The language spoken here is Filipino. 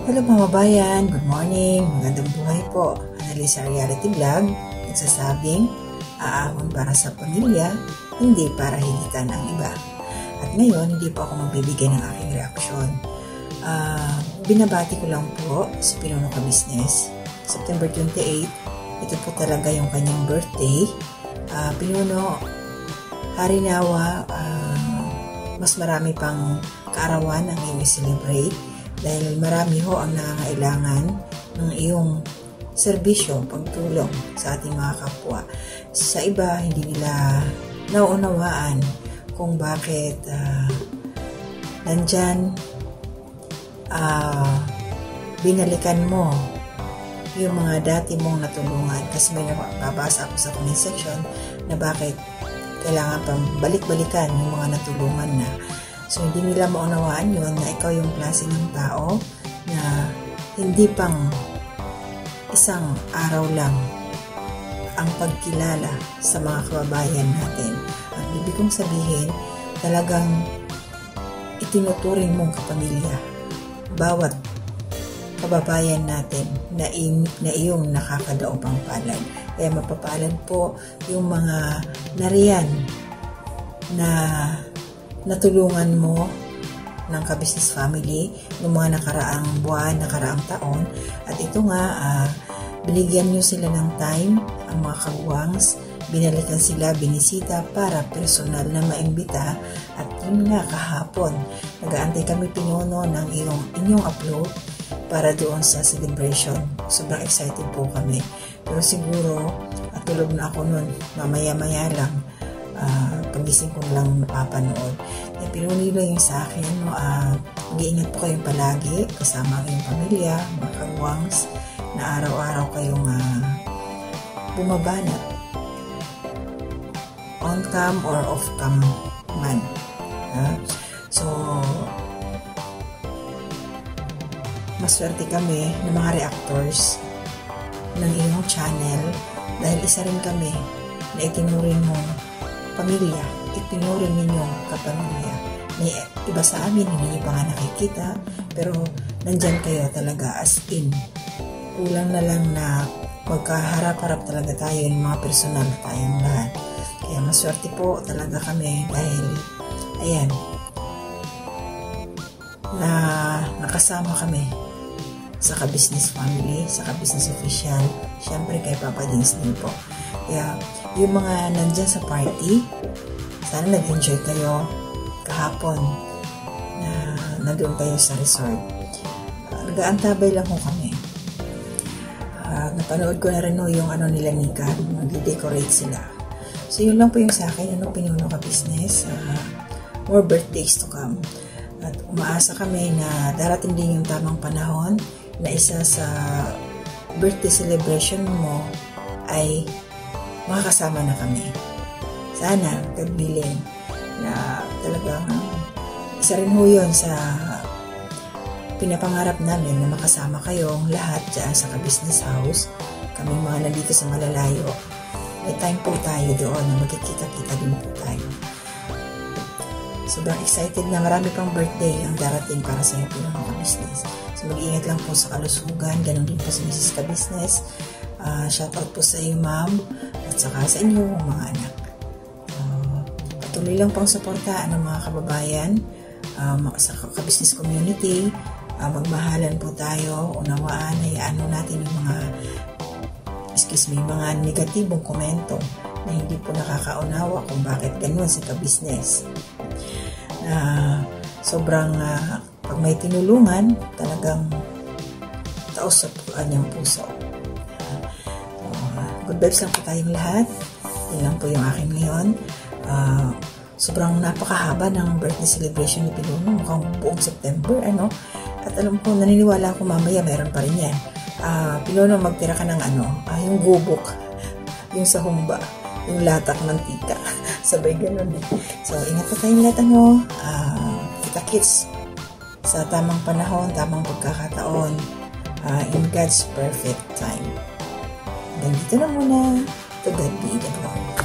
Hello mga bayan, good morning, magandang buhay po. Analisa Reality Vlog, nagsasabing aahon para sa pamilya, hindi para higitan ang iba. At ngayon, hindi po ako magbibigay ng aking reaksyon. Binabati ko lang po si Pinuno Ka Business. September 28, ito po talaga yung kanyang birthday. Pinuno, harinawa, mas marami pang kaarawan ang iyong celebrate. Dahil marami ho ang nangangailangan ng iyong serbisyo, pagtulong sa ating mga kapwa. Sa iba, hindi nila nauunawaan kung bakit nandyan binalikan mo yung mga dati mong natulungan. Kasi may nababasa ako sa comment section na bakit kailangan pang balik-balikan yung mga natulungan na. So, hindi nila maunawaan yun na ikaw yung klase ng tao na hindi pang isang araw lang ang pagkilala sa mga kababayan natin. Ang ibig kong sabihin, talagang itinuturing mong kapamilya bawat kababayan natin na iyong nakakadaog ang palad. Kaya mapapalad po yung mga nariyan na natulungan mo ng Ka-Business Family ng mga nakaraang buwan, nakaraang taon. At ito nga, binigyan nyo sila ng time, ang mga kagwangs, binalikan sila, binisita para personal na maimbita. At yun nga, kahapon, nag-aantay kami Pinuno ng inyong upload para doon sa celebration. Sobrang excited po kami. Pero siguro, tulog na ako nun, mamaya-maya lang. Pagising ko lang napapanood. Kaya pinunilo yung sa akin, mag-iingat po kayong palagi kasama ang iyong pamilya, mga kagwangs, na araw-araw kayong bumabanat. On cam or off cam man. So, maswerte kami ng mga reactors ng iyong channel dahil isa rin kami na itinuring mo pamilya, itinuring ninyong kapamilya. May iba sa amin, hindi niyo pa nga nakikita, pero nandyan kayo talaga as in. Kulang na lang na magkaharap-harap talaga tayo ng mga personal na tayong lahat. Kaya maswerte po talaga kami dahil, ayan, na nakasama kami sa Ka-Business Family, sa Ka-Business Official, syempre kay Papa Dins din po. Kaya, yung mga nandyan sa party, sana nag-enjoy kayo kahapon na nandun kayo sa resort. Nag-aantabay lang ho kami. Napanood ko na rin ho yung nila Nika, mag-decorate sila. So, yun lang po yung sa akin, Pinuno Ka Business. More birthdays to come. At umaasa kami na darating din yung tamang panahon na isa sa birthday celebration mo ay makakasama na kami. Sana, kagbiling na talagang isa rin ho yun sa pinapangarap namin na makasama kayong lahat dyan sa Ka-Business House. Kaming mga nandito sa malalayo. May time po tayo doon na magkikita-kita din po tayo. Sobrang excited na marami pang birthday ang darating para sa iyo Pinuno Ka Business. So mag-iingat lang po sa kalusugan, ganun din po sa Mrs. Ka Business. Shoutout po sa iyo ma'am at saka sa inyong mga anak. Patuloy lang pong suportaan ng mga kababayan sa Ka-Business community. Magmahalan po tayo, unawaan, hayaan natin yung mga mga negatibong komento na hindi po nakakaunawa kung bakit ganun si Ka-Business. Sobrang pag may tinulungan, talagang taos sa kanyang puso. Good vibes lang po tayong lahat. Yan lang po yung akin ngayon. Sobrang napakahaba ng birthday celebration ni Pinuno. Mukhang buong September, At alam ko, naniniwala ako mamaya meron pa rin yan. Pinuno, magtira ka ng yung gubok, yung sa humba, yung latak ng tika. Sabay ganun eh. So, ingat pa tayong lahat, kita-kits sa tamang panahon, tamang pagkakataon, in God's perfect time. Hanggang dito na muna. To God be the glory.